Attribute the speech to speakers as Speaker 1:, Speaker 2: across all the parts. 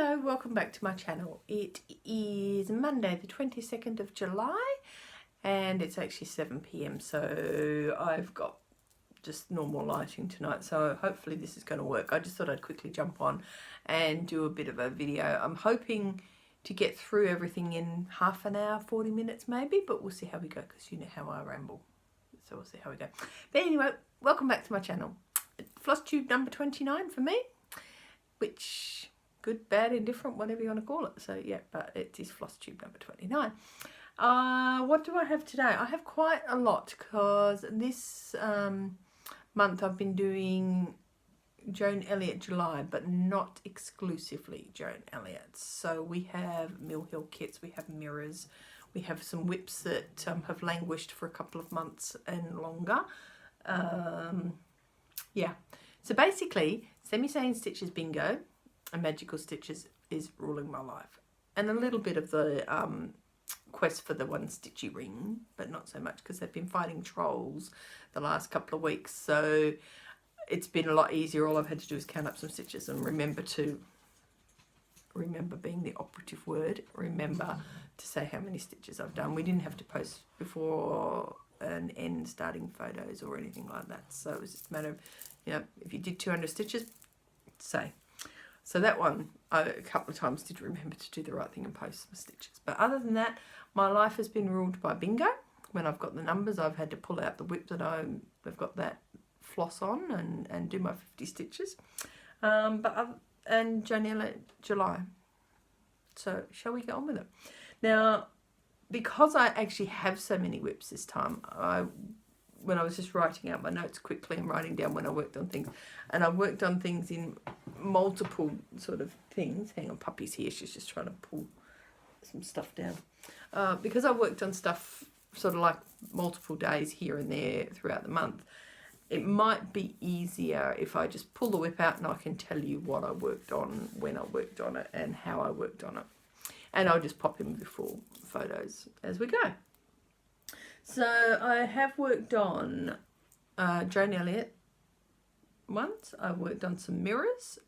Speaker 1: Hello, welcome back to my channel. It is Monday the 22nd of July and it's actually 7 p.m, so I've got just normal lighting tonight, so hopefully this is going to work. I just thought I'd quickly jump on and do a bit of a video. I'm hoping to get through everything in half an hour, 40 minutes maybe, but we'll see how we go because you know how I ramble, so we'll see how we go. But anyway, welcome back to my channel. FlossTube number 29 for me, which good, bad, indifferent, whatever you want to call it. So yeah, but it is FlossTube number 29. What do I have today? I have quite a lot because this month I've been doing Joan Elliott July, but not exclusively Joan Elliott. So we have Mill Hill kits, we have mirrors, we have some whips that have languished for a couple of months and longer. Yeah, so basically Sane Stitches bingo and magical stitches is ruling my life, and a little bit of the quest for the one Stitchy ring, but not so much because they've been fighting trolls the last couple of weeks, so it's been a lot easier. All I've had to do is count up some stitches and remember being the operative word, remember to say how many stitches I've done. We didn't have to post before an end starting photos or anything like that, so it was just a matter of, you know, if you did 200 stitches, say. So that one, I a couple of times did remember to do the right thing and post some stitches. But other than that, my life has been ruled by bingo. When I've got the numbers, I've had to pull out the whip that I've got that floss on and do my 50 stitches. And July. So shall we get on with it? Now, because I actually have so many whips this time, when I was just writing out my notes quickly and writing down when I worked on things, and I worked on things in multiple sort of things. Hang on, Puppy's here, she's just trying to pull some stuff down. Because I worked on stuff sort of like multiple days here and there throughout the month, it might be easier if I just pull the whip out and I can tell you what I worked on, when I worked on it, and how I worked on it. And I'll just pop in before photos as we go. So I have worked on Joan Elliott once, I've worked on some mirrors,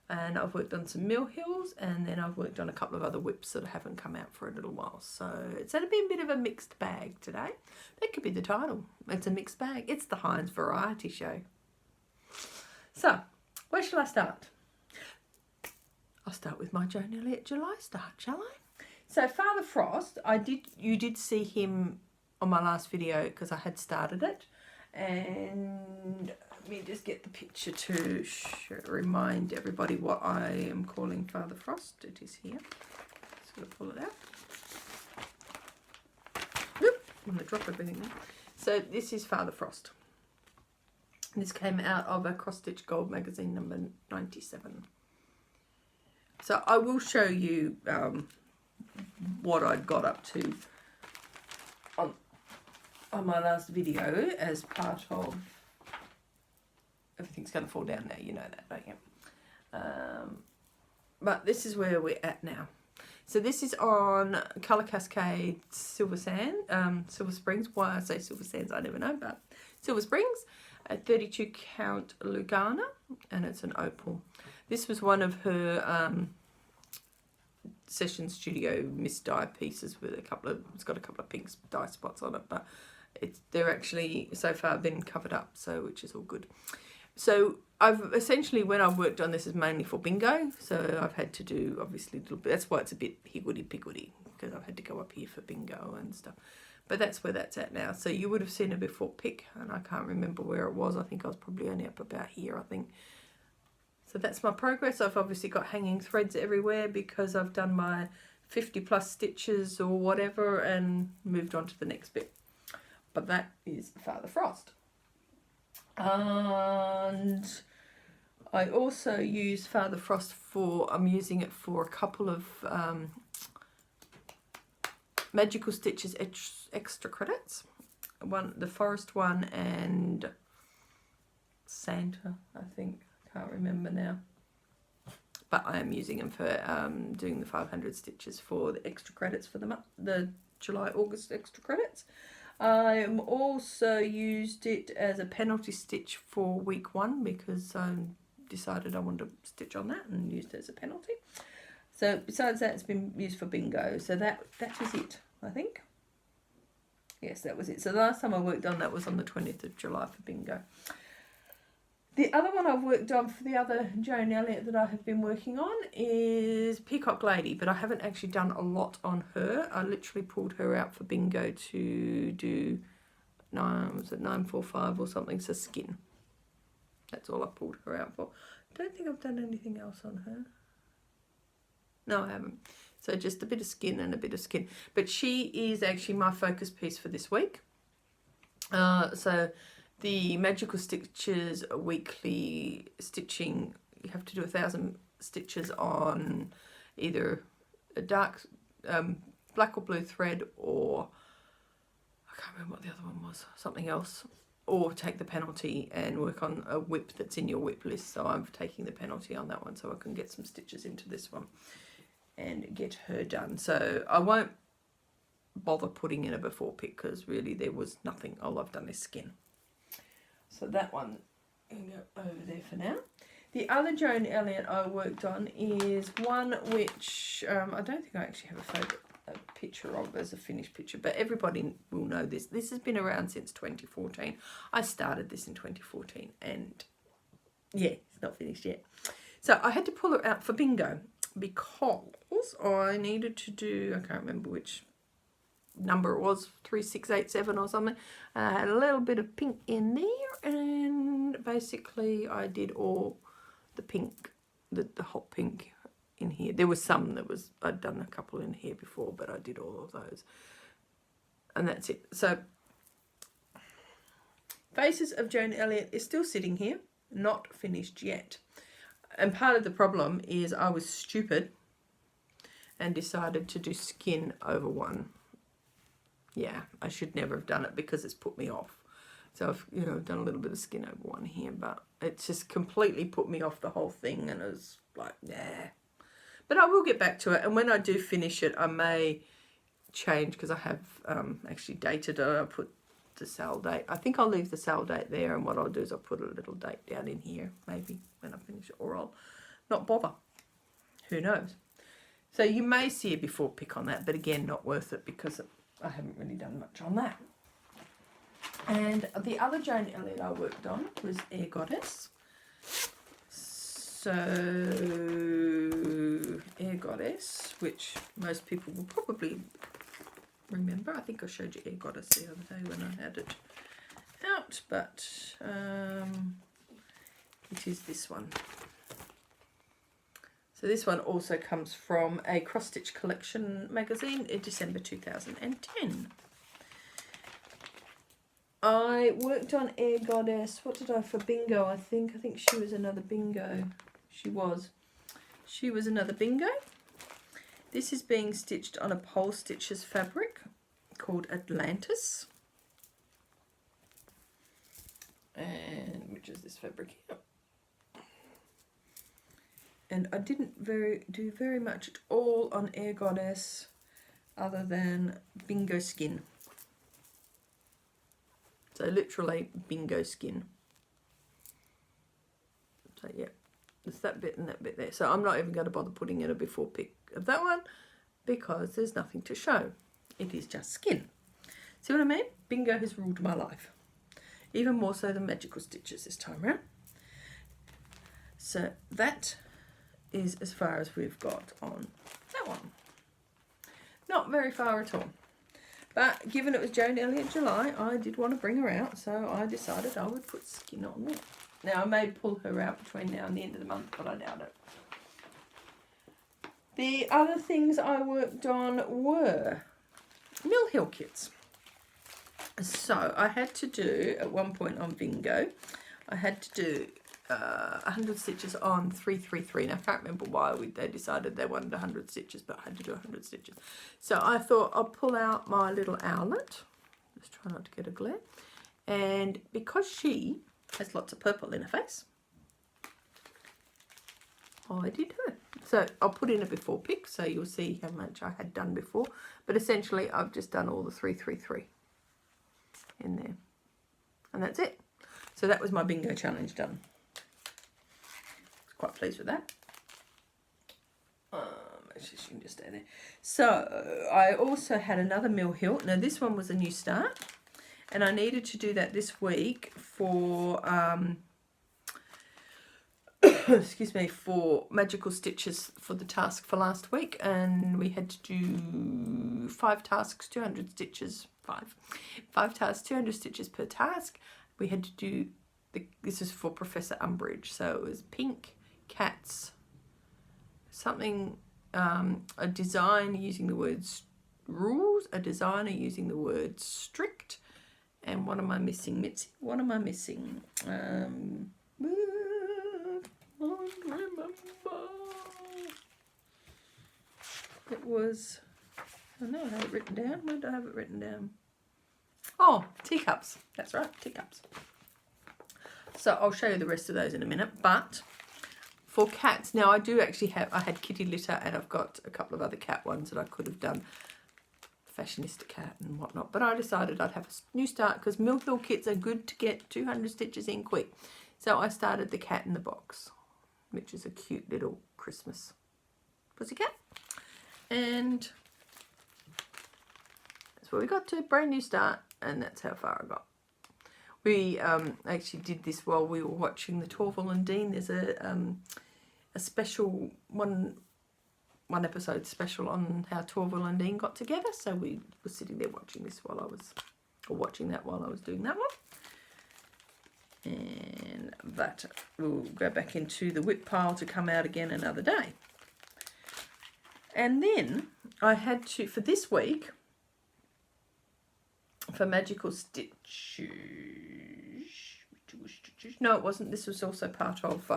Speaker 1: and I've worked on some Mill Hills, and then I've worked on a couple of other whips that haven't come out for a little while. So it's going to be a bit of a mixed bag today. That could be the title. It's a mixed bag. It's the Heinz variety show. So where shall I start? I'll start with my Joan Elliott July start, shall I? So Father Frost, you did see him on my last video because I had started it, and let me just get the picture to remind everybody what I am calling Father Frost. It is here. Just going to pull it out. Whoop, I'm going to drop everything now. So this is Father Frost. This came out of a Cross Stitch Gold magazine number 97. So I will show you what I got up to on my last video as part of, everything's going to fall down now, you know that, don't you? But this is where we're at now. So this is on Colour Cascade Silver Sand, Silver Springs. Why I say Silver Sands, I never know, but Silver Springs, a 32 count Lugana, and it's an Opal. This was one of her Session Studio Miss Dye pieces with it's got a couple of pink dye spots on it, but they're actually so far been covered up, so which is all good. So I've essentially, when I've worked on this, is mainly for bingo, so I've had to do obviously a little bit, that's why it's a bit higgledy-piggledy, because I've had to go up here for bingo and stuff. But that's where that's at now. So you would have seen it before pick, and I can't remember where it was. I think I was probably only up about here, I think. So that's my progress. I've obviously got hanging threads everywhere because I've done my 50 plus stitches or whatever and moved on to the next bit. But that is Father Frost. And I also use Father Frost I'm using it for a couple of magical stitches extra credits. The forest one and Santa, I think. Can't remember now, but I am using them for doing the 500 stitches for the extra credits for the July-August extra credits. I also used it as a penalty stitch for week 1 because I decided I wanted to stitch on that and used it as a penalty. So besides that, it's been used for bingo. So that is it, I think. Yes, that was it. So the last time I worked on that was on the 20th of July for bingo. The other one I've worked on for the other Joan Elliott that I have been working on is Peacock Lady, but I haven't actually done a lot on her. I literally pulled her out for bingo to do 945 or something, so skin. That's all I pulled her out for. I don't think I've done anything else on her. No, I haven't. So just a bit of skin and a bit of skin. But she is actually my focus piece for this week. So the Magical Stitches weekly stitching, you have to do 1,000 stitches on either a dark black or blue thread, or I can't remember what the other one was, something else, or take the penalty and work on a whip that's in your whip list. So I'm taking the penalty on that one so I can get some stitches into this one and get her done. So I won't bother putting in a before pick because really there was nothing. All I've done is skin. So that one can go over there for now. The other Joan Elliott I worked on is one which I don't think I actually have a picture of as a finished picture, but everybody will know this. This has been around since 2014. I started this in 2014 and yeah, it's not finished yet. So I had to pull it out for bingo because I needed to do, I can't remember which number it was, 3687 or something. I had a little bit of pink in there, and basically I did all the pink, the hot pink in here. There was some that was, I'd done a couple in here before, but I did all of those. And that's it. So Faces of Joan Elliott is still sitting here, not finished yet. And part of the problem is I was stupid and decided to do skin over one. Yeah, I should never have done it because it's put me off. So I've done a little bit of skin over one here, but it's just completely put me off the whole thing, and it was like, nah. But I will get back to it, and when I do finish it, I may change because I have actually dated it. I put the sale date. I think I'll leave the sale date there, and what I'll do is I'll put a little date down in here, maybe when I finish it, or I'll not bother. Who knows? So you may see a before pick on that, but again, not worth it because I haven't really done much on that. And the other Joan Elliott I worked on was Air Goddess. So Air Goddess, which most people will probably remember. I think I showed you Air Goddess the other day when I had it out, but it is this one. So this one also comes from a Cross Stitch Collection magazine in December 2010. I worked on Air Goddess. What did I for bingo? I think she was another bingo. She was another bingo. This is being stitched on a Pole Stitches fabric called Atlantis. And which is this fabric here. And I didn't do very much at all on Air Goddess other than bingo skin. So literally bingo skin. So yeah, there's that bit and that bit there. So I'm not even going to bother putting in a before pic of that one because there's nothing to show. It is just skin. See what I mean? Bingo has ruled my life. Even more so than Magical Stitches this time around. So that is as far as we've got on that one. Not very far at all. But given it was Joan Elliott July, I did want to bring her out, so I decided I would put skin on there. Now I may pull her out between now and the end of the month, but I doubt it. The other things I worked on were Mill Hill kits. So I had to do, at one point on bingo, I had to do 100 stitches on 333. Now I can't remember why they decided they wanted 100 stitches, but I had to do 100 stitches. So I thought I'll pull out my little Owlet. Just try not to get a glare. And because she has lots of purple in her face, I did her. So I'll put in a before pic so you'll see how much I had done before. But essentially I've just done all the 333 in there. And that's it. So that was my bingo challenge done. Quite pleased with that. she can just stay there. So I also had another Mill Hill. Now this one was a new start, and I needed to do that this week for excuse me, for magical stitches for the task for last week, and we had to do 5 tasks, 200 stitches, 5 tasks, 200 stitches per task. We had to do this is for Professor Umbridge, so it was pink cats, something, a design using the words rules, a designer using the word strict, and what am I missing, Mitzi? What am I missing? I don't remember. It was, I know I have it written down. Where did I have it written down? Oh, teacups. That's right, teacups. So I'll show you the rest of those in a minute. But for cats, now I do actually have, I had kitty litter, and I've got a couple of other cat ones that I could have done, fashionista cat and whatnot. But I decided I'd have a new start because Mill Hill kits are good to get 200 stitches in quick. So I started the cat in the box, which is a cute little Christmas pussycat. And that's where we got to, brand new start, and that's how far I got. We actually did this while we were watching the Torval and Dean. There's a special one episode special on how Torval and Dean got together. So we were sitting there watching this while I was, or watching that while I was doing that one. And that will go back into the whip pile to come out again another day. And then I had to, for this week, for magical stitches, no it wasn't, this was also part of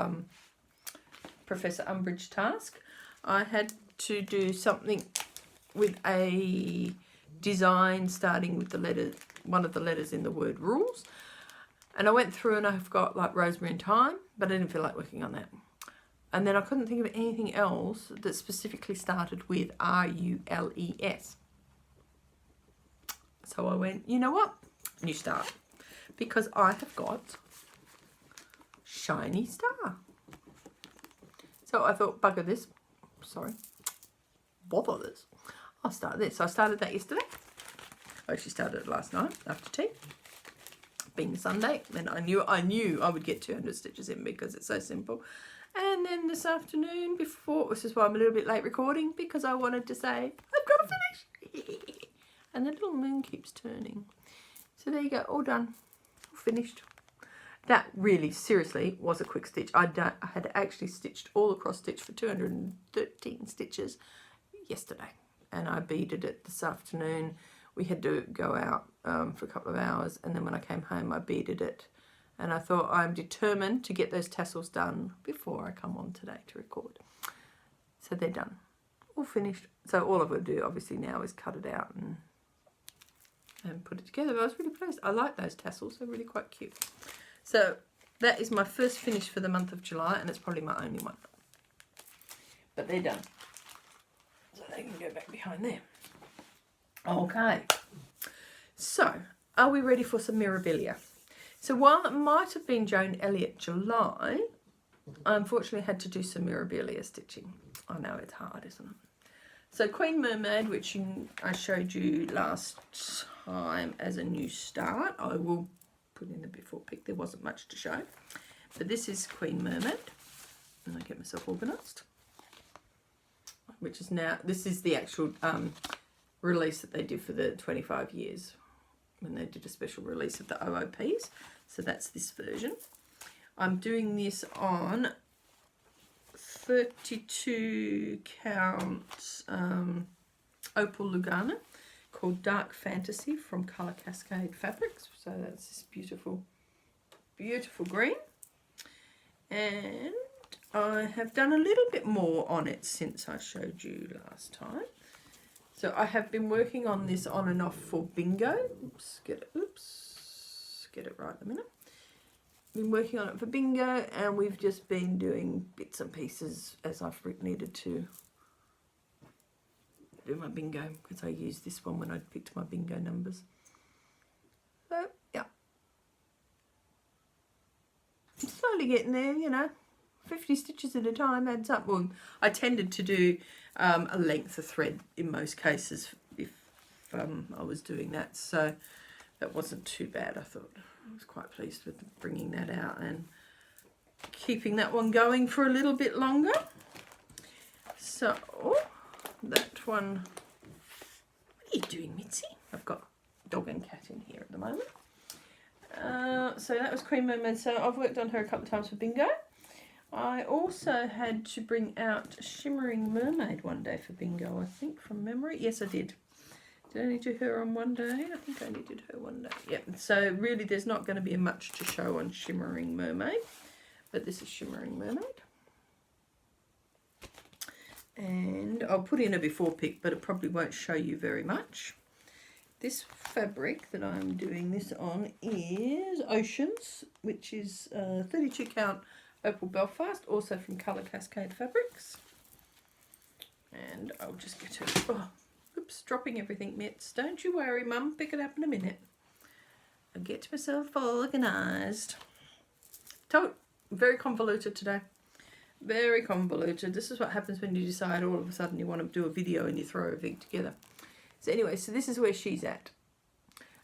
Speaker 1: Professor Umbridge task. I had to do something with a design starting with the letter, one of the letters in the word rules, and I went through and I've got like rosemary and thyme, but I didn't feel like working on that. And then I couldn't think of anything else that specifically started with R-U-L-E-S. So I went, you know what? New start. Because I have got Shiny Star. So I thought, bugger this. Sorry. Bother this. I'll start this. So I started that yesterday. I actually started it last night after tea. Being Sunday. And I knew I would get 200 stitches in because it's so simple. And then this afternoon before, this is why I'm a little bit late recording, because I wanted to say, I've got to finish. And the little moon keeps turning. So there you go, all done, all finished. That really, seriously, was a quick stitch. I had actually stitched all the cross stitch for 213 stitches yesterday. And I beaded it this afternoon. We had to go out for a couple of hours. And then when I came home, I beaded it. And I thought, I'm determined to get those tassels done before I come on today to record. So they're done, all finished. So all I've got to do, obviously, now is cut it out and put it together. But I was really pleased. I like those tassels. They're really quite cute. So that is my first finish for the month of July, and it's probably my only one. But they're done. So they can go back behind there. Okay. So, are we ready for some Mirabilia? So while it might have been Joan Elliott July, I unfortunately had to do some Mirabilia stitching. I know it's hard, isn't it? So Queen Mermaid, which I showed you last time as a new start. I will put in the before pic. There wasn't much to show. But this is Queen Mermaid. And I get myself organised. Which is now, this is the actual release that they did for the 25 years. When they did a special release of the OOPs. So that's this version. I'm doing this on 32 count Opal Lugana called Dark Fantasy from Colour Cascade Fabrics. So that's this beautiful, beautiful green. And I have done a little bit more on it since I showed you last time. So I have been working on this on and off for bingo. Get it right in a minute. Been working on it for bingo, and we've just been doing bits and pieces as I've needed to do my bingo, because I used this one when I picked my bingo numbers. So yeah, I'm slowly getting there, you know. 50 stitches at a time adds up. Well, I tended to do a length of thread in most cases if I was doing that, so that wasn't too bad. I thought I was quite pleased with bringing that out and keeping that one going for a little bit longer. So that one, what are you doing, Mitzi? I've got dog and cat in here at the moment. So that was Queen Mermaid. So I've worked on her a couple of times for bingo. I also had to bring out Shimmering Mermaid one day for bingo, I think, from memory. Yes, I did. Did I only do her on one day? I think I only did her one day. Yep. So really there's not going to be much to show on Shimmering Mermaid. But this is Shimmering Mermaid. And I'll put in a before pic, but it probably won't show you very much. This fabric that I'm doing this on is Oceans, which is 32 count Opal Belfast, also from Colour Cascade Fabrics. And I'll just get her, oh, oops, dropping everything, Mitts. Don't you worry, Mum, pick it up in a minute. I'll get myself organised. Very convoluted today. Very convoluted. This is what happens when you decide all of a sudden you want to do a video and you throw everything together. So anyway, so this is where she's at.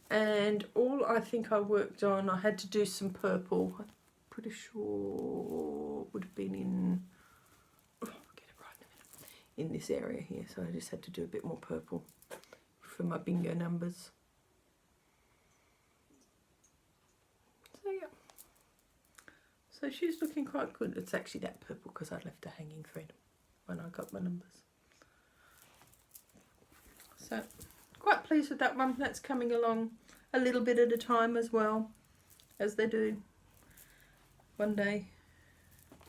Speaker 1: And all I think I worked on, I had to do some purple. I'm pretty sure it would have been in, oh, I'll get it right in a minute, in this area here. So I just had to do a bit more purple for my bingo numbers. So yeah. So she's looking quite good. It's actually that purple because I left a hanging thread when I got my numbers. So quite pleased with that one. That's coming along a little bit at a time as well, as they do. One day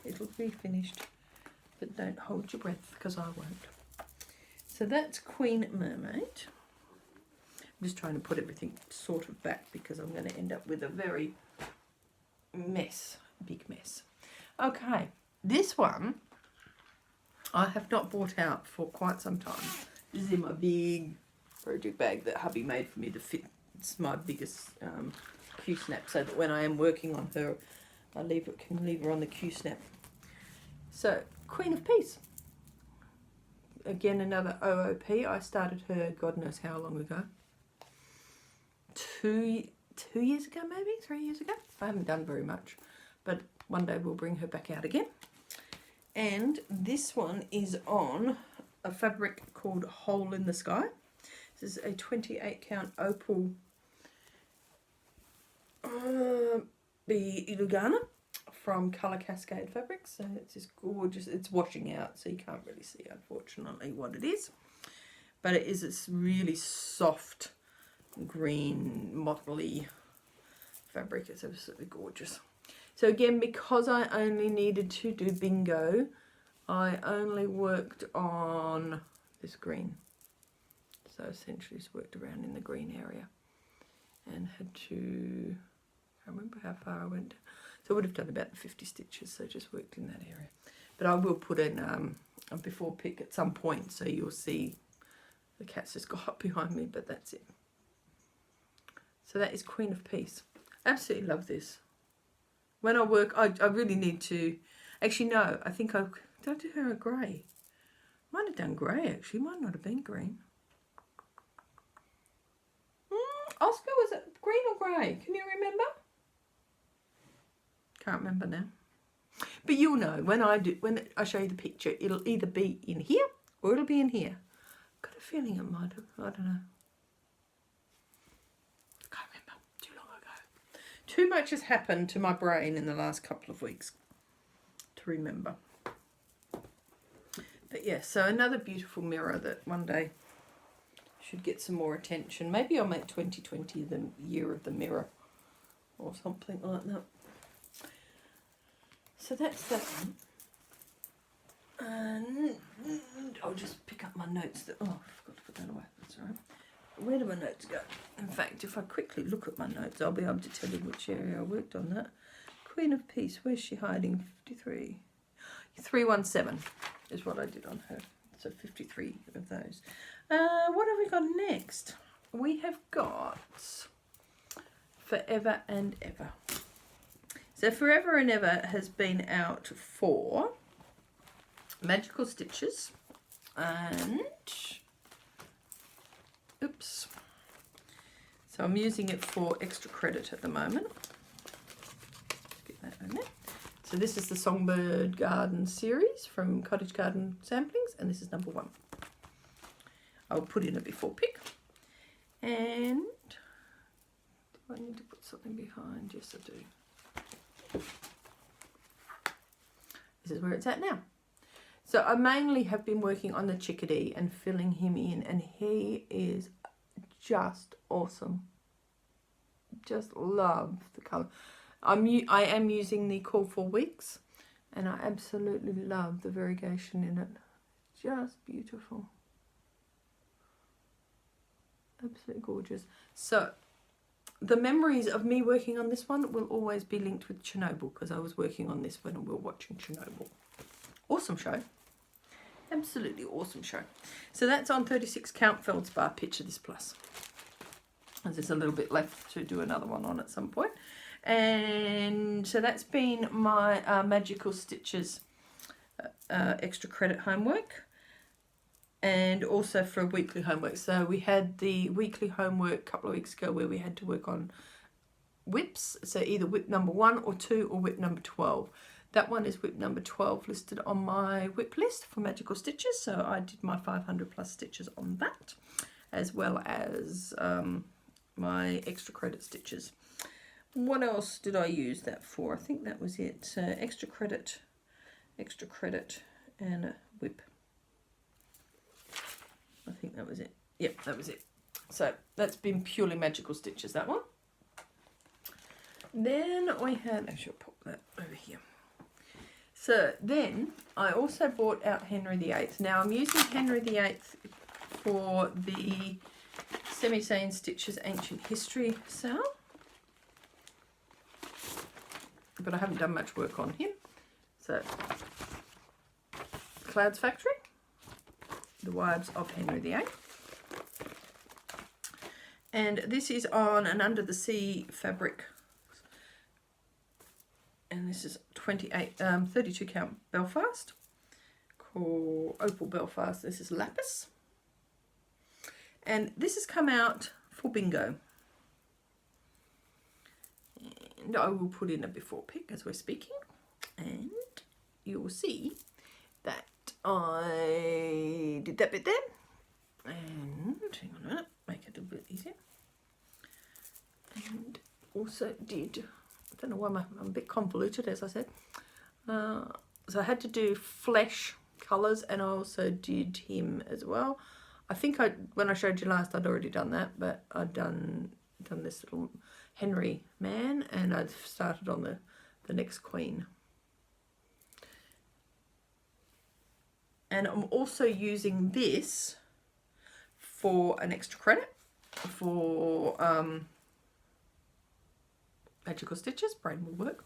Speaker 1: it'll be finished, but don't hold your breath because I won't. So that's Queen Mermaid. I'm just trying to put everything sort of back because I'm going to end up with a very big mess. Okay, this one I have not bought out for quite some time. This is in my big project bag that hubby made for me to fit. It's my biggest Q-snap, so that when I am working on her, I can leave her on the Q-snap. So, Queen of Peace. Again, another OOP. I started her God knows how long ago. Two years ago, maybe 3 years ago. I haven't done very much, but one day we'll bring her back out again. And this one is on a fabric called Hole in the Sky. This is a 28 count Opal Lugana from Colour Cascade Fabrics. So it's just gorgeous. It's washing out, so you can't really see, unfortunately, what it is. But it is this really soft green mottly fabric. It's absolutely gorgeous. So again, because I only needed to do bingo, I only worked on this green. So essentially just worked around in the green area and had to, I can't remember how far I went. So I would have done about 50 stitches, so just worked in that area. But I will put in a before pic at some point, so you'll see. The cat's just got up behind me, but that's it. So that is Queen of Peace. Absolutely love this. When I work, I really need to, actually no, I think did I do her a grey? Might have done grey actually, might not have been green. Oscar, was it green or grey? Can you remember? Can't remember now. But you'll know when I show you the picture, it'll either be in here or it'll be in here. Got a feeling it might have, I don't know. Can't remember, too long ago. Too much has happened to my brain in the last couple of weeks to remember. But yeah, so another beautiful mirror that one day should get some more attention. Maybe I'll make 2020 the year of the mirror or something like that. So that's that one. And I'll just pick up my notes. I forgot to put that away. That's all right. Where do my notes go? In fact, if I quickly look at my notes, I'll be able to tell you which area I worked on that. Queen of Peace, where's she hiding? 53. 317 is what I did on her. So 53 of those. What have we got next? We have got Forever and Ever. So Forever and Ever has been out for Magical Stitches and, oops, so I'm using it for extra credit at the moment. Get that in there. So this is the Songbird Garden series from Cottage Garden Samplings, and this is number 1. I'll put in a before pick. And do I need to put something behind? Yes, I do. This is where it's at now. So I mainly have been working on the chickadee and filling him in, and he is just awesome. Just love the colour. I am using the Call for Weeks, and I absolutely love the variegation in it. Just beautiful. Absolutely gorgeous. So the memories of me working on this one will always be linked with Chernobyl, because I was working on this when we were watching Chernobyl. Awesome show. Absolutely awesome show. So that's on 36 count Feldspar Picture This Plus. And there's a little bit left to do another one on at some point. And so that's been my Magical Stitches extra credit homework. And also for weekly homework. So we had the weekly homework a couple of weeks ago where we had to work on whips. So either whip number 1 or 2 or whip number 12. That one is whip number 12 listed on my whip list for Magical Stitches. So I did my 500 plus stitches on that, as well as my extra credit stitches. What else did I use that for? I think that was it. Extra credit, and a whip. I think that was it. Yep, that was it. So that's been purely Magical Stitches, that one. Then we had, I should pop that over here. So then I also bought out Henry VIII. Now I'm using Henry VIII for the Sane Stitches Ancient History sale, but I haven't done much work on him. So Cloudsfactory, The Wives of Henry VIII. And this is on an Under the Sea fabric. And this is 32 count Belfast, called Opal Belfast. This is Lapis. And this has come out for bingo. And I will put in a before pick as we're speaking. And you will see that I did that bit there. And hang on a minute, make it a bit easier. And also did, I don't know why I'm a bit convoluted, as I said. So I had to do flesh colours, and I also did him as well. I think when I showed you last, I'd already done that, but I'd done this little Henry man, and I'd started on the next queen. And I'm also using this for an extra credit for Magical Stitches, brain will work,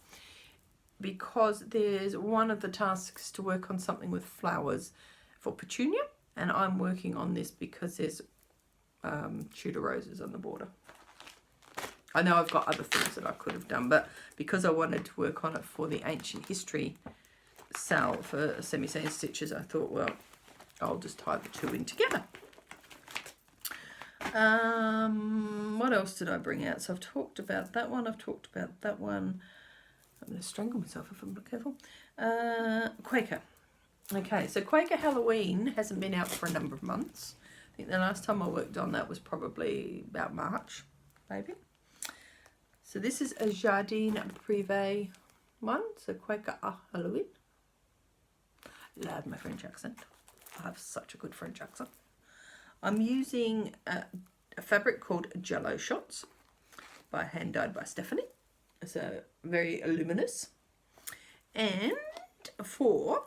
Speaker 1: because there's one of the tasks to work on something with flowers for Petunia, and I'm working on this because there's Tudor roses on the border. I know I've got other things that I could have done, but because I wanted to work on it for the Ancient History sale for Sane Stitches, I thought, well, I'll just tie the two in together. What else did I bring out? So I've talked about that one. I'm going to strangle myself if I'm not careful. Quaker. Okay, so Quaker Halloween hasn't been out for a number of months. I think the last time I worked on that was probably about March, maybe. So this is a Jardin Prive one, so Quaker Halloween. Love my French accent. I have such a good French accent. I'm using a fabric called Jello Shots, hand dyed by Stephanie. It's very luminous. And for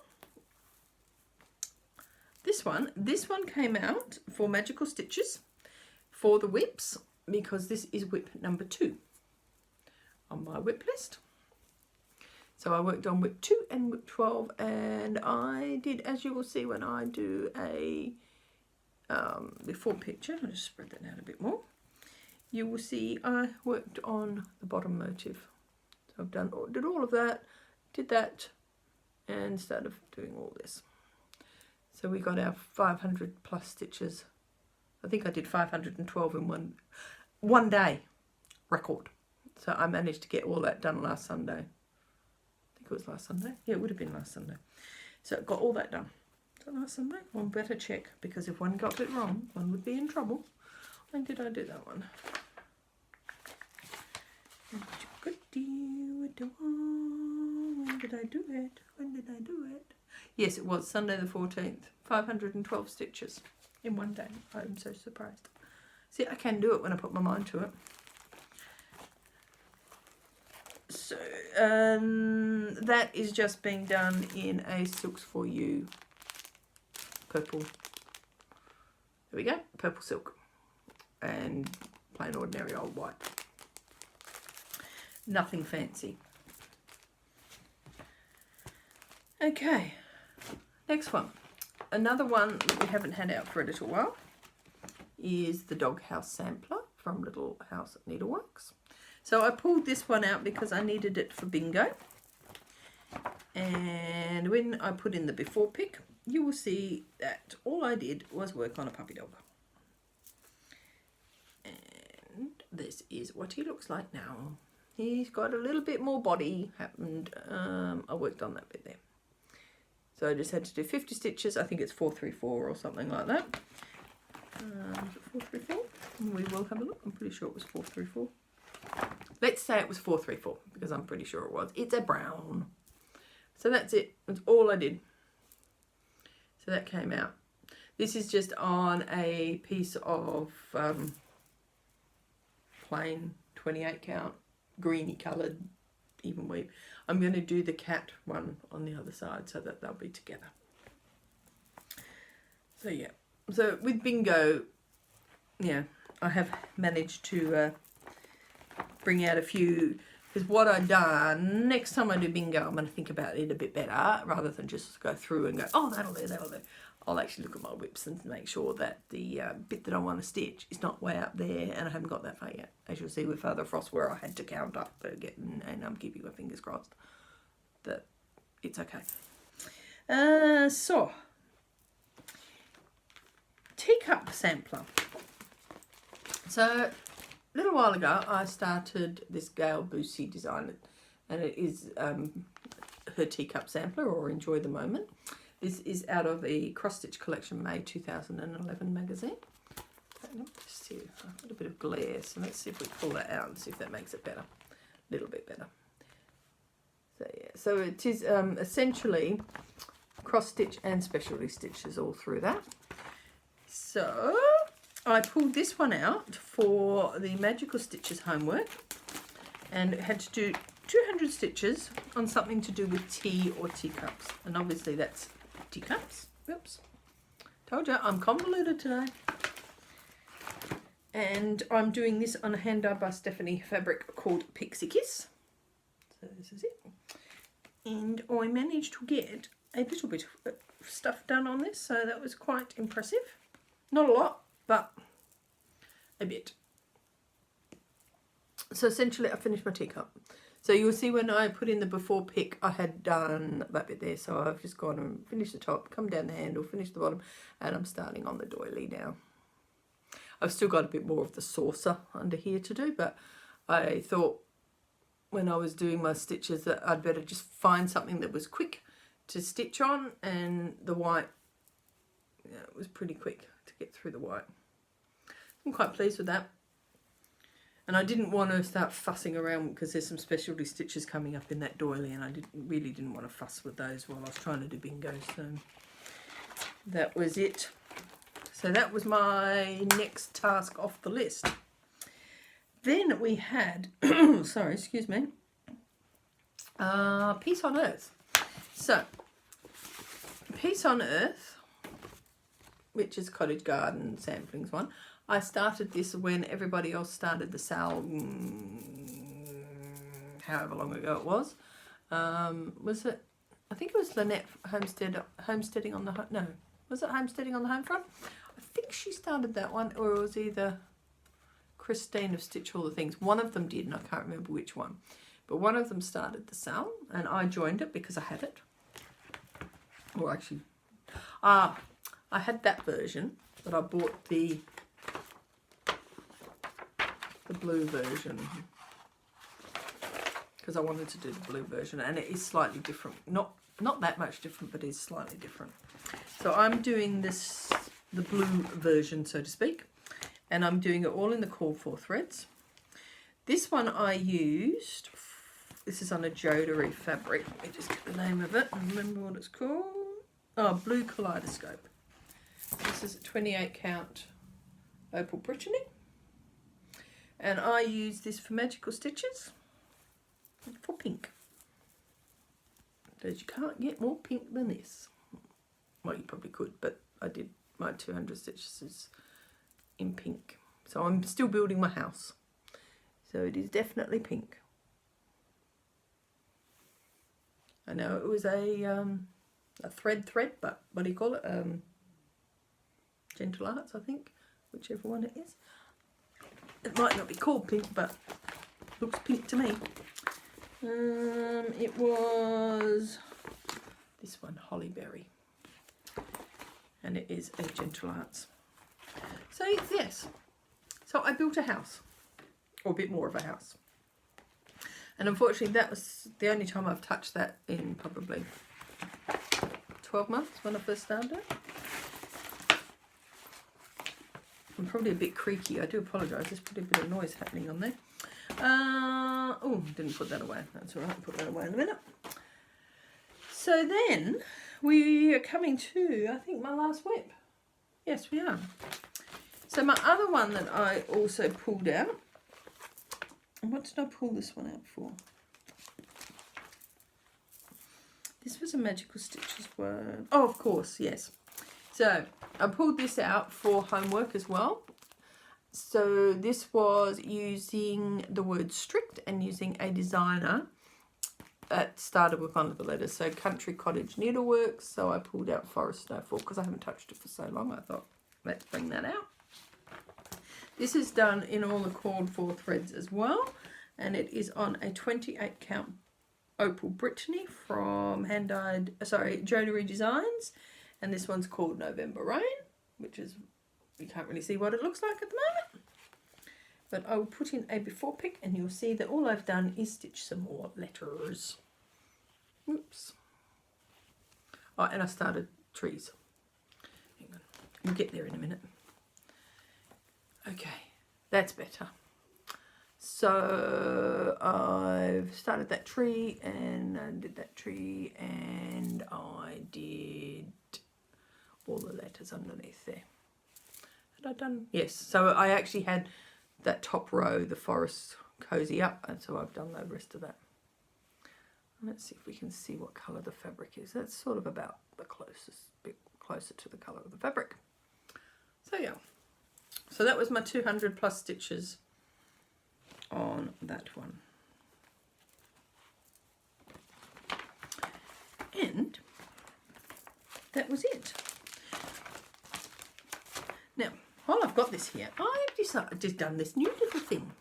Speaker 1: this one came out for Magical Stitches for the whips, because this is whip number 2 on my whip list. So I worked on whip 2 and whip 12, and I did, as you will see when I do a before picture, I'll just spread that out a bit more. You will see I worked on the bottom motif. So So I've did all of that, did that, and started doing all this. So we got our 500 plus stitches. I think I did 512 in one day, record. So I managed to get all that done last Sunday. I think it was last Sunday. Yeah, it would have been last Sunday. So got all that done. So last Sunday, one better check, because if one got it wrong, one would be in trouble. When did I do that one? When did I do it? When did I do it? Yes, it was Sunday the 14th. 512 stitches in one day. I'm so surprised. See, I can do it when I put my mind to it. So that is just being done in a Silks for You purple. There we go, purple silk and plain ordinary old white. Nothing fancy. Okay, next one. Another one that we haven't had out for a little while is the Doghouse Sampler from Little House Needleworks. So I pulled this one out because I needed it for bingo. And when I put in the before pic, you will see that all I did was work on a puppy dog. And this is what he looks like now. He's got a little bit more body happened. I worked on that bit there. So I just had to do 50 stitches. I think it's 434 or something like that. Is it 434? We will have a look. I'm pretty sure it was 434. Let's say it was 434 because I'm pretty sure it was. It's a brown. So that's it. That's all I did. So that came out. This is just on a piece of plain 28 count, greeny coloured Evenweave. I'm going to do the cat one on the other side so that they'll be together. So yeah. So with bingo, yeah, I have managed to bring out a few, because what I've done, next time I do bingo, I'm going to think about it a bit better, rather than just go through and go, oh, that'll do, that'll do. I'll actually look at my whips and make sure that the bit that I want to stitch is not way up there, and I haven't got that far yet, as you'll see with Father Frost, where I had to count up again, and I'm keeping my fingers crossed that it's okay. So, Teacup Sampler. So, a little while ago, I started this Gail Bussi design, and it is her Teacup Sampler, or Enjoy the Moment. This is out of a cross-stitch collection, May 2011 magazine. Let's see, I've got a bit of glare, so let's see if we pull that out and see if that makes it better, a little bit better. So yeah, so it is essentially cross-stitch and specialty stitches all through that. So I pulled this one out for the Magical Stitches homework, and it had to do 200 stitches on something to do with tea or teacups, and obviously that's teacups. Oops, told you I'm convoluted today. And I'm doing this on a hand dyed by Stephanie fabric called Pixie Kiss. So this is it, and I managed to get a little bit of stuff done on this, so that was quite impressive. Not a lot, but a bit. So essentially I finished my teacup. So you'll see when I put in the before pic, I had done that bit there. So I've just gone and finished the top, come down the handle, finished the bottom, and I'm starting on the doily now. I've still got a bit more of the saucer under here to do, but I thought when I was doing my stitches that I'd better just find something that was quick to stitch on, and the white, yeah, it was pretty quick to get through the white. I'm quite pleased with that. And I didn't want to start fussing around because there's some specialty stitches coming up in that doily, and I really didn't want to fuss with those while I was trying to do bingo. So that was it. So that was my next task off the list. Then we had, sorry, excuse me, Peace on Earth. So Peace on Earth, which is Cottage Garden Samplings one. I started this when everybody else started the sale, however long ago it was. Was it, I think it was Lynette Homesteading on the Home, no, was it Homesteading on the Home Front? I think she started that one, or it was either Christine of Stitch All the Things. One of them did, and I can't remember which one. But one of them started the sale and I joined it because I had it. Or actually, I had that version, but I bought the blue version because I wanted to do the blue version, and it is slightly different. Not that much different, but it is slightly different. So I'm doing the blue version, so to speak, and I'm doing it all in the called for threads. This one I used, this is on a Jodyri fabric. Let me just get the name of it and remember what it's called. Oh, Blue Kaleidoscope. This is a 28 count Opal Brittney. And I use this for magical stitches for pink. Because you can't get more pink than this. Well, you probably could, but I did my 200 stitches in pink. So I'm still building my house. So it is definitely pink. I know it was a thread, but what do you call it? Gentle Arts, I think, whichever one it is. It might not be called pink, but looks pink to me. It was this one, Hollyberry, and it is a Gentle Arts. So yes, so I built a house, or a bit more of a house, and unfortunately that was the only time I've touched that in probably 12 months when I first started. I'm probably a bit creaky, I do apologise, there's probably a bit of noise happening on there. Oh, didn't put that away, that's alright, I'll put that away in a minute. So then, we are coming to, I think, my last whip. Yes, we are. So my other one that I also pulled out, and what did I pull this one out for? This was a Magical Stitches one. Oh, of course, yes. So I pulled this out for homework as well. So this was using the word strict and using a designer that started with one of the letters. So Country Cottage Needleworks. So I pulled out Forest Snowfall because I haven't touched it for so long. I thought, let's bring that out. This is done in all the called for threads as well. And it is on a 28 count Opal Brittney from Jodyri Designs. And this one's called November Rain, which is, you can't really see what it looks like at the moment. But I will put in a before pic and you'll see that all I've done is stitch some more letters. Oops. Oh, and I started trees. Hang on. We'll get there in a minute. Okay, that's better. So I've started that tree and I did that tree and I did all the letters underneath there. Had I done? Yes, so I actually had that top row, the forest cozy up, and so I've done the rest of that. Let's see if we can see what colour the fabric is. That's sort of about the closest, bit closer to the colour of the fabric. So yeah, so that was my 200 plus stitches on that one. And that was it. Now, while I've got this here, I've just done this new little thing.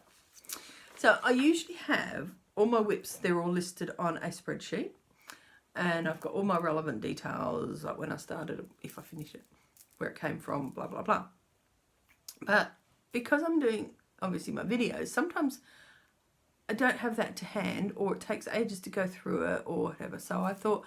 Speaker 1: So I usually have all my whips, they're all listed on a spreadsheet. And I've got all my relevant details, like when I started, if I finish it, where it came from, blah, blah, blah. But because I'm doing, obviously, my videos, sometimes I don't have that to hand, or it takes ages to go through it, or whatever. So I thought,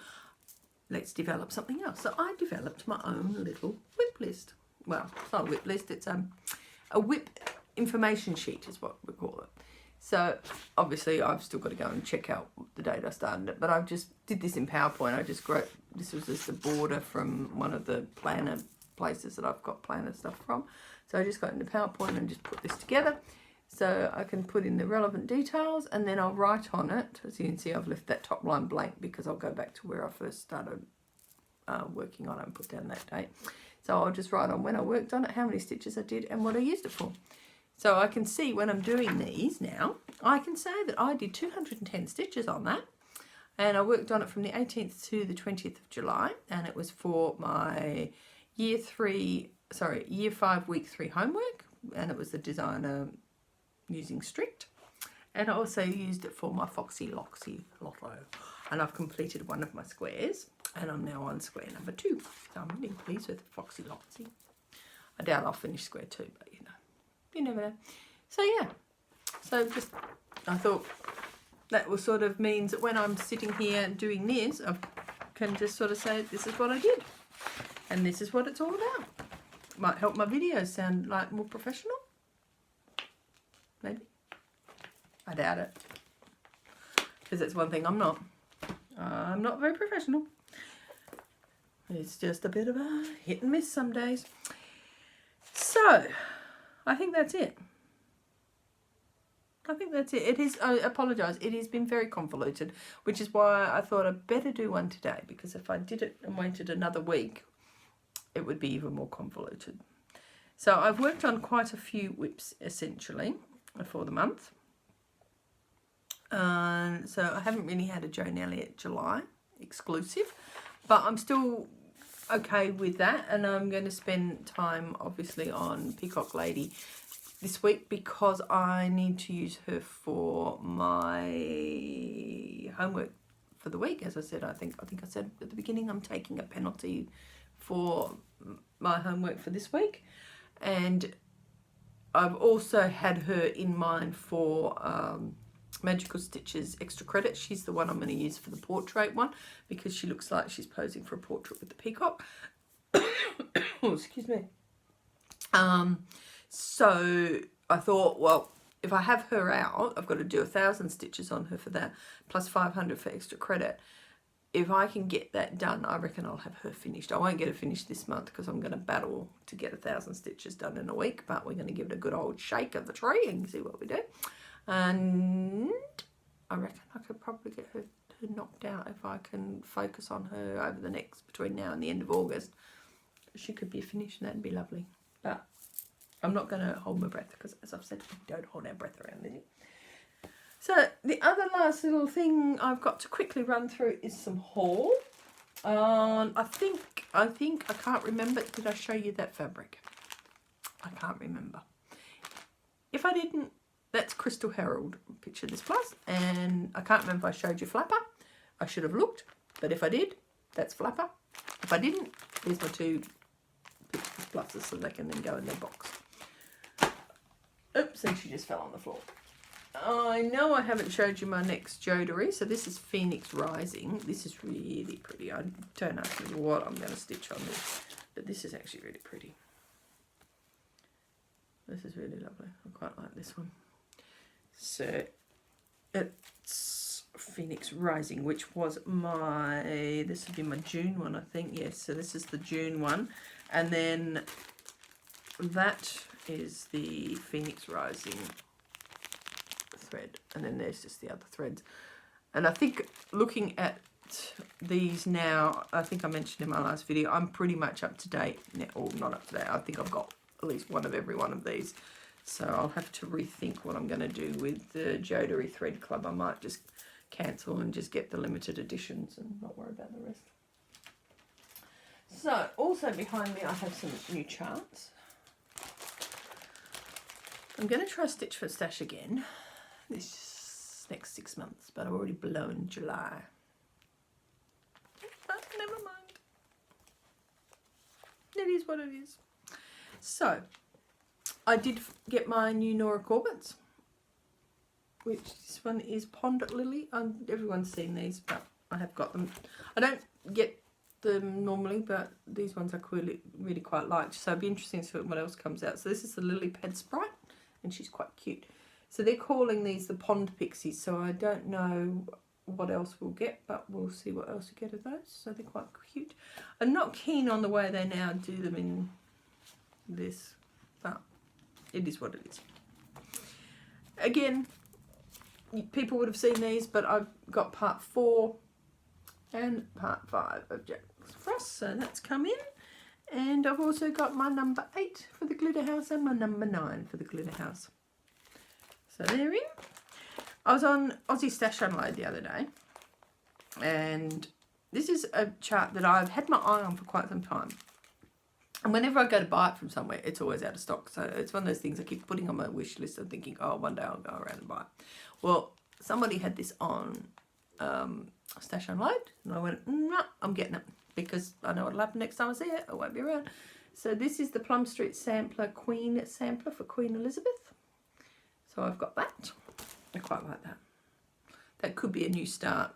Speaker 1: let's develop something else. So I developed my own little whip list. Well, it's not a whip list, it's a whip information sheet is what we call it. So obviously I've still got to go and check out the date I started it, but I just did this in PowerPoint. I just wrote, this was just a border from one of the planner places that I've got planner stuff from. So I just got into PowerPoint and just put this together. So I can put in the relevant details and then I'll write on it. As you can see, I've left that top line blank because I'll go back to where I first started working on it and put down that date. So I'll just write on when I worked on it, how many stitches I did and what I used it for. So I can see when I'm doing these now, I can say that I did 210 stitches on that. And I worked on it from the 18th to the 20th of July. And it was for my year 5 week 3 homework. And it was the designer using strict. And I also used it for my Foxy Loxy Lotto. And I've completed one of my squares. And I'm now on square number 2. So I'm really pleased with Foxy Loxy. I doubt I'll finish square 2, but you know. You never know. So yeah. So just, I thought that will sort of means that when I'm sitting here doing this, I can just sort of say, this is what I did. And this is what it's all about. Might help my videos sound like more professional. Maybe. I doubt it. Because that's one thing I'm not. I'm not very professional. It's just a bit of a hit and miss some days. So, I think that's it. I think that's it. It is, I apologise, it has been very convoluted, which is why I thought I'd better do one today, because if I did it and waited another week, it would be even more convoluted. So I've worked on quite a few whips, essentially, for the month. So I haven't really had a Joan Elliott July exclusive, but I'm still okay with that, and I'm going to spend time, obviously, on Peacock Lady this week because I need to use her for my homework for the week. As I said, I think I said at the beginning, I'm taking a penalty for my homework for this week, and I've also had her in mind for Magical Stitches extra credit. She's the one I'm going to use for the portrait one because she looks like she's posing for a portrait with the peacock. Oh, excuse me. So I thought, well, if I have her out, I've got to do 1,000 stitches on her for that, plus 500 for extra credit. If I can get that done, I reckon I'll have her finished. I won't get her finished this month because I'm going to battle to get 1,000 stitches done in a week, but we're going to give it a good old shake of the tree and see what we do. And I reckon I could probably get her knocked out if I can focus on her over the next, between now and the end of August. She could be finished and that'd be lovely. But I'm not going to hold my breath because, as I've said, we don't hold our breath around, Lily. So the other last little thing I've got to quickly run through is some haul. I think I can't remember. Did I show you that fabric? I can't remember. If I didn't, that's Crystal Herald Picture This Plus, and I can't remember if I showed you Flapper. I should have looked, but if I did, that's Flapper. If I didn't, there's my 2 Picture This Pluses so they can then go in their box. Oops, and she just fell on the floor. I know I haven't showed you my next Jodyri, so this is Phoenix Rising. This is really pretty. I don't ask me what I'm going to stitch on this, but this is actually really pretty. This is really lovely. I quite like this one. So it's Phoenix Rising, which was my, this would be my June one, I think. Yes, so this is the June one. And then that is the Phoenix Rising thread. And then there's just the other threads. And I think looking at these now, I think I mentioned in my last video, I'm pretty much up to date. Or not up to date. I think I've got at least one of every one of these. So I'll have to rethink what I'm going to do with the Jodyri Thread Club. I might just cancel and just get the limited editions and not worry about the rest. So also behind me I have some new charts. I'm going to try Stitch for Stash again this next 6 months, but I've already blown July. But never mind. It is what it is. So I did get my new Nora Corbetts, which this one is Pond Lily. Everyone's seen these, but I have got them. I don't get them normally, but these ones I really quite like. So it'd be interesting to see what else comes out. So this is the Lily Pad Sprite, and she's quite cute. So they're calling these the Pond Pixies, so I don't know what else we'll get, but we'll see what else we get of those. So they're quite cute. I'm not keen on the way they now do them in this, but it is what it is. Again, people would have seen these, but I've got part 4 and part 5 of Jack Frost, so that's come in. And I've also got my number 8 for the Glitter House and my number 9 for the Glitter House. So they're in. I was on Aussie Stash Unload the other day, and this is a chart that I've had my eye on for quite some time. And whenever I go to buy it from somewhere, it's always out of stock. So it's one of those things I keep putting on my wish list and thinking, oh, one day I'll go around and buy it. Well, somebody had this on Stash Unload, and I went, no, I'm getting it, because I know what'll happen next time I see it. I won't be around. So this is the Plum Street Sampler Queen Sampler for Queen Elizabeth. So I've got that. I quite like that. That could be a new start.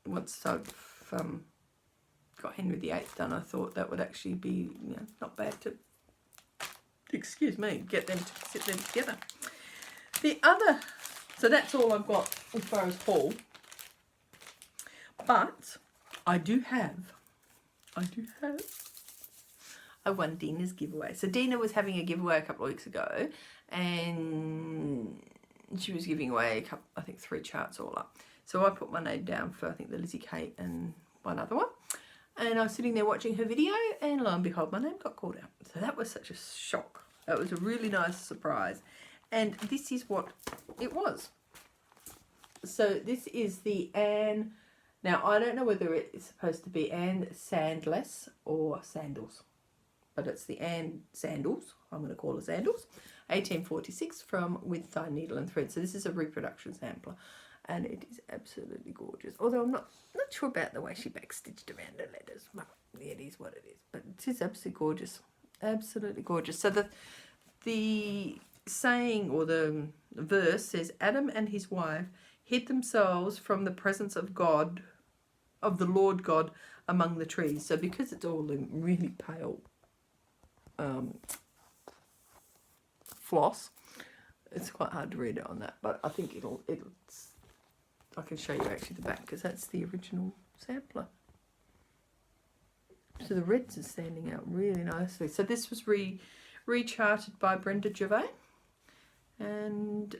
Speaker 1: Once I've got Henry VIII done, I thought that would actually be, you know, not bad to, excuse me, get them to sit them together. The other, so that's all I've got as far as haul. But I won Dina's giveaway. So Dina was having a giveaway a couple of weeks ago, and she was giving away a couple, I think 3 charts all up. So I put my name down for, I think, the Lizzie Kate and one other one. And I was sitting there watching her video, and lo and behold, my name got called out. So that was such a shock. That was a really nice surprise. And this is what it was. So this is the Anne. Now, I don't know whether it's supposed to be Anne Sandless or Sandals. But it's the Anne Sandals. I'm going to call her Sandals. 1846 from With Thy Needle and Thread. So this is a reproduction sampler. And it is absolutely gorgeous. Although I'm not sure about the way she backstitched around the letters. Well, it is what it is. But it is absolutely gorgeous. Absolutely gorgeous. So the saying, or the verse says, Adam and his wife hid themselves from the presence of God, of the Lord God, among the trees. So because it's all in really pale floss, it's quite hard to read it on that. But I think it's I can show you actually the back, because that's the original sampler. So the reds are standing out really nicely. So this was recharted by Brenda Gervais. And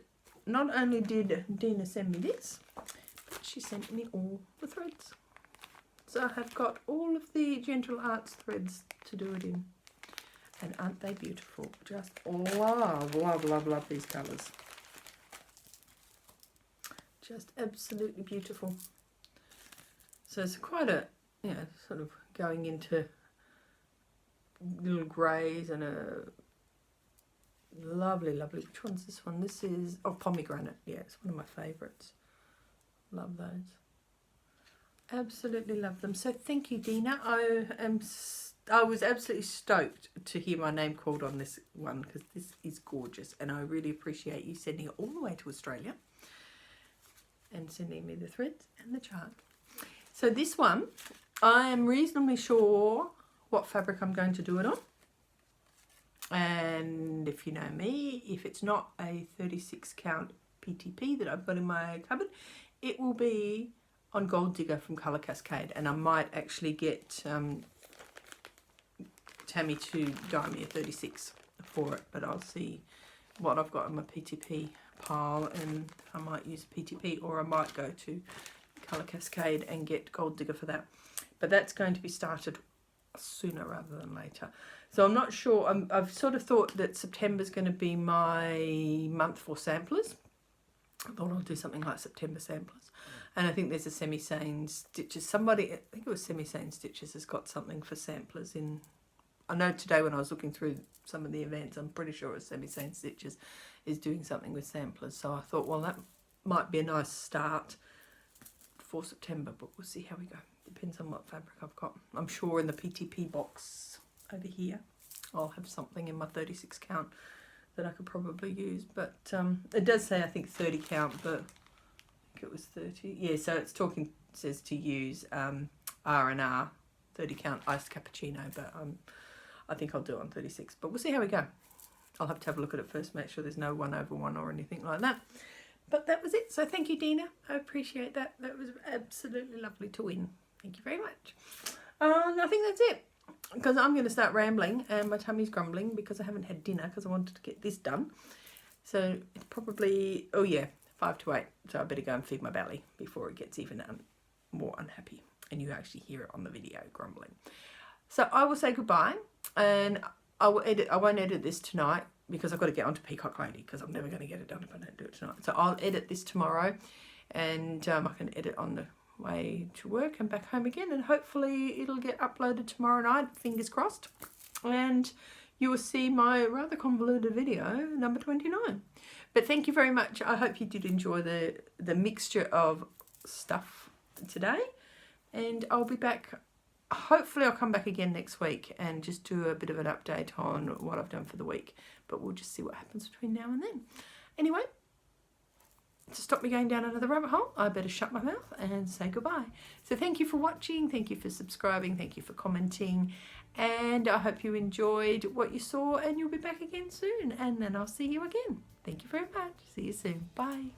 Speaker 1: not only did Dina send me this, but she sent me all the threads. So I have got all of the Gentle Arts threads to do it in. And aren't they beautiful? Just love, love, love, love these colours. Just absolutely beautiful. So it's quite a, you know, sort of going into little greys and a lovely, lovely. Which one's this one? This is, oh, pomegranate. Yeah, it's one of my favourites. Love those. Absolutely love them. So thank you, Dina. I was absolutely stoked to hear my name called on this one, because this is gorgeous, and I really appreciate you sending it all the way to Australia and sending me the threads and the chart. So this one, I am reasonably sure what fabric I'm going to do it on. And if you know me, if it's not a 36 count PTP that I've got in my cupboard, it will be on Gold Digger from Colour Cascade. And I might actually get Tammy to dye me a 36 for it, but I'll see what I've got in my PTP pile, and I might use PTP, or I might go to Colour Cascade and get Gold Digger for that. But that's going to be started sooner rather than later. So I'm not sure. I've sort of thought that September's going to be my month for samplers. I thought I'll do something like September samplers. And I think there's a Semi-Sane Stitches. Somebody, I think it was Semi-Sane Stitches, has got something for samplers in. I know today when I was looking through some of the events, I'm pretty sure it's Semi-Sane Stitches is doing something with samplers. So I thought, well, that might be a nice start for September, but we'll see how we go. Depends on what fabric I've got. I'm sure in the PTP box over here, I'll have something in my 36 count that I could probably use. But it does say, I think, 30 count, but I think it was 30. Yeah, so it's talking, says to use R&R 30 count iced cappuccino, but I think I'll do it on 36. But we'll see how we go. I'll have to have a look at it first, make sure there's no 1/1 or anything like that. But that was it. So thank you, Dina. I appreciate that. That was absolutely lovely to win. Thank you very much. I think that's it, because I'm going to start rambling and my tummy's grumbling because I haven't had dinner because I wanted to get this done. So it's probably, oh yeah, 5 to 8. So I better go and feed my belly before it gets even more unhappy and you actually hear it on the video grumbling. So I will say goodbye, and I won't edit this tonight because I've got to get onto Peacock Lady, because I'm never going to get it done if I don't do it tonight. So I'll edit this tomorrow, and I can edit on the way to work and back home again, and hopefully it'll get uploaded tomorrow night, fingers crossed. and you will see my rather convoluted video number 29. But thank you very much. I hope you did enjoy the mixture of stuff today, and I'll be back. Hopefully I'll come back again next week and just do a bit of an update on what I've done for the week, but we'll just see what happens between now and then. Anyway, to stop me going down another rabbit hole, I better shut my mouth and say goodbye. So thank you for watching, thank you for subscribing, thank you for commenting, and I hope you enjoyed what you saw, and you'll be back again soon, and then I'll see you again. Thank you very much. See you soon. Bye.